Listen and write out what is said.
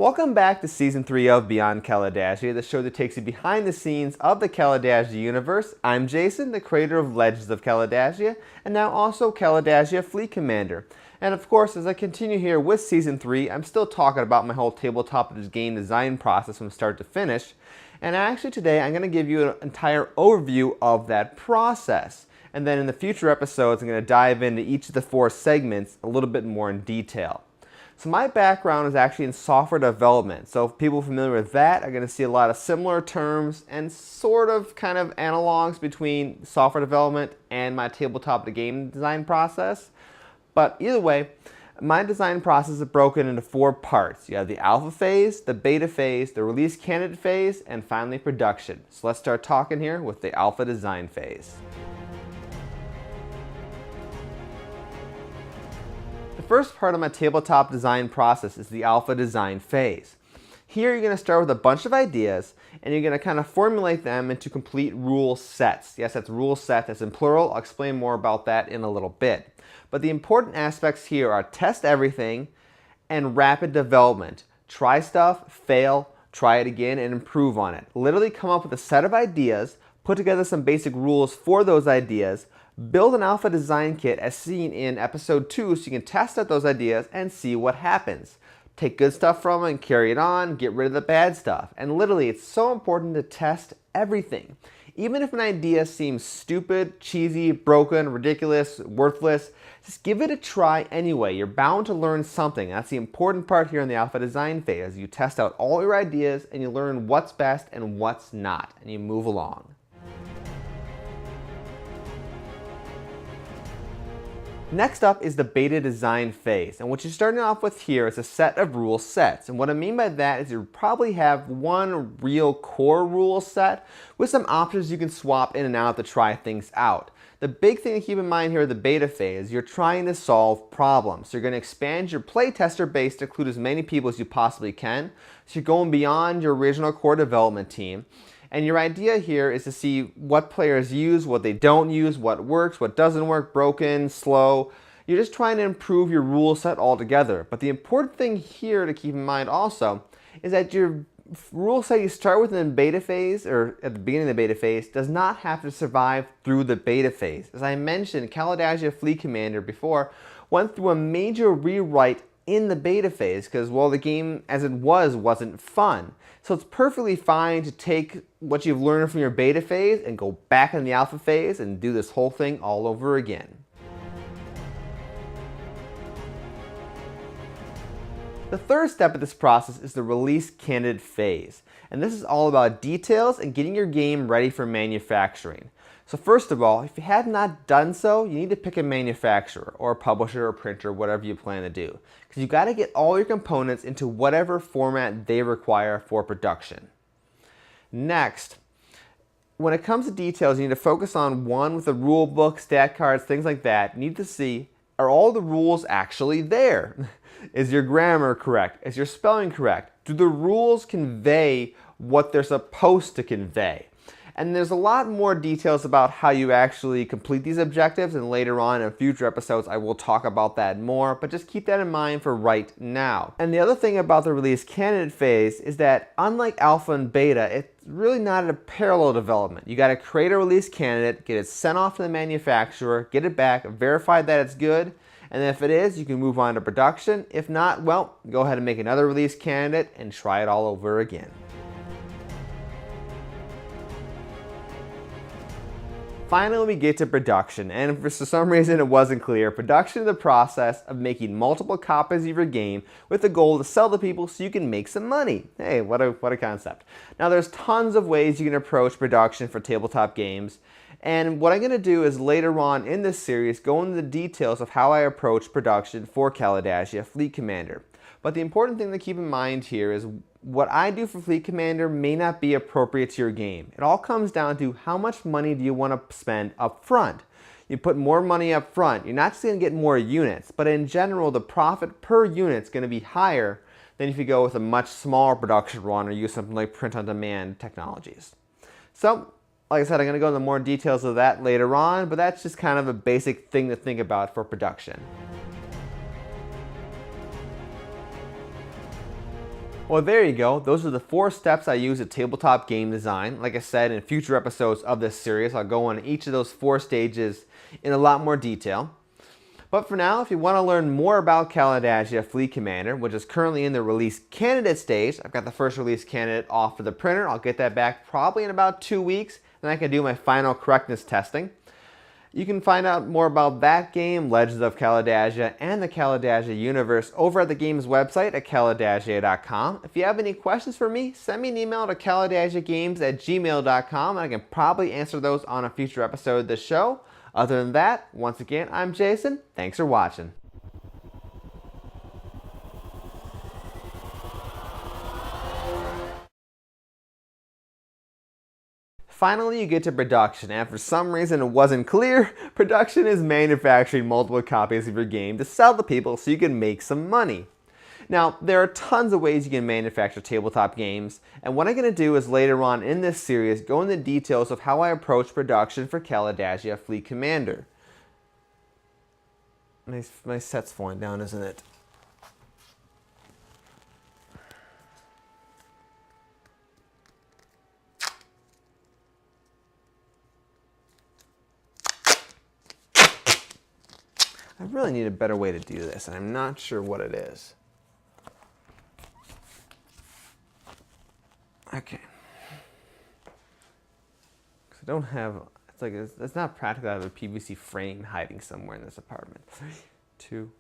Welcome back to Season 3 of Beyond Kalidasia, the show that takes you behind the scenes of the Kalidasia universe. I'm Jason, the creator of Legends of Kalidasia, and now also Kalidasia Fleet Commander. And of course, as I continue here with Season 3, I'm still talking about my whole tabletop game design process from start to finish. And actually today, I'm going to give you an entire overview of that process. And then in the future episodes, I'm going to dive into each of the 4 segments a little bit more in detail. So my background is actually in software development. So people familiar with that are going to see a lot of similar terms and sort of kind of analogs between software development and my tabletop game design process. But either way, my design process is broken into 4 parts. You have the alpha phase, the beta phase, the release candidate phase, and finally production. So let's start talking here with the alpha design phase. The first part of my tabletop design process is the alpha design phase. Here you're going to start with a bunch of ideas and you're going to kind of formulate them into complete rule sets. Yes, that's rule set, that's in plural. I'll explain more about that in a little bit. But the important aspects here are test everything and rapid development. Try stuff, fail, try it again, and improve on it. Literally come up with a set of ideas, put together some basic rules for those ideas, build an alpha design kit as seen in episode 2 so you can test out those ideas and see what happens. Take good stuff from it and carry it on, get rid of the bad stuff. And literally, it's so important to test everything. Even if an idea seems stupid, cheesy, broken, ridiculous, worthless, just give it a try anyway. You're bound to learn something. That's the important part here in the alpha design phase. You test out all your ideas and you learn what's best and what's not, and you move along. Next up is the beta design phase, and what you're starting off with here is a set of rule sets. And what I mean by that is you probably have one real core rule set with some options you can swap in and out to try things out. The big thing to keep in mind here at the beta phase, you're trying to solve problems. So you're going to expand your playtester base to include as many people as you possibly can. So you're going beyond your original core development team. And your idea here is to see what players use, what they don't use, what works, what doesn't work, broken, slow. You're just trying to improve your rule set altogether. But the important thing here to keep in mind also is that your rule set you start with in the beta phase, or at the beginning of the beta phase, does not have to survive through the beta phase. As I mentioned, Kalidasia Fleet Commander before went through a major rewrite in the beta phase because, well, the game as it wasn't fun. So it's perfectly fine to take what you've learned from your beta phase and go back in the alpha phase and do this whole thing all over again. The third step of this process is the release candidate phase. And this is all about details and getting your game ready for manufacturing. So first of all, if you have not done so, you need to pick a manufacturer or a publisher or printer, whatever you plan to do. Because you've got to get all your components into whatever format they require for production. Next, when it comes to details, you need to focus on one with a rule book, stat cards, things like that. You need to see, are all the rules actually there? Is your grammar correct? Is your spelling correct? Do the rules convey what they're supposed to convey? And there's a lot more details about how you actually complete these objectives, and later on in future episodes I will talk about that more, but just keep that in mind for right now. And the other thing about the release candidate phase is that unlike alpha and beta, it's really not a parallel development. You got to create a release candidate, get it sent off to the manufacturer, get it back, verify that it's good, and if it is, you can move on to production. If not, well, go ahead and make another release candidate and try it all over again. Finally, we get to production, and if for some reason it wasn't clear, production is the process of making multiple copies of your game with the goal to sell to people so you can make some money. Hey, what a concept. Now there's tons of ways you can approach production for tabletop games, and what I'm going to do is later on in this series go into the details of how I approach production for Kalidasia Fleet Commander. But the important thing to keep in mind here is what I do for Fleet Commander may not be appropriate to your game. It all comes down to how much money do you want to spend up front. You put more money up front, you're not just going to get more units, but in general the profit per unit is going to be higher than if you go with a much smaller production run or use something like print-on-demand technologies. So, like I said, I'm going to go into more details of that later on, but that's just kind of a basic thing to think about for production. Well, there you go. Those are the 4 steps I use at tabletop game design. Like I said, in future episodes of this series, I'll go on each of those 4 stages in a lot more detail. But for now, if you want to learn more about Kalidasia Fleet Commander, which is currently in the release candidate stage, I've got the first release candidate off for the printer. I'll get that back probably in about 2 weeks, and I can do my final correctness testing. You can find out more about that game, Legends of Kalidasia, and the Kalidasia universe over at the game's website at kalidasia.com. If you have any questions for me, send me an email to kalidasiagames@gmail.com, and I can probably answer those on a future episode of the show. Other than that, once again, I'm Jason. Thanks for watching. Finally, you get to production, and for some reason it wasn't clear, production is manufacturing multiple copies of your game to sell to people so you can make some money. Now, there are tons of ways you can manufacture tabletop games, and what I'm going to do is later on in this series go into details of how I approach production for Kalidasia Fleet Commander. My set's falling down, isn't it? I really need a better way to do this, and I'm not sure what it is. Okay. Because I don't have, it's not practical to have a PVC frame hiding somewhere in this apartment. 3, 2,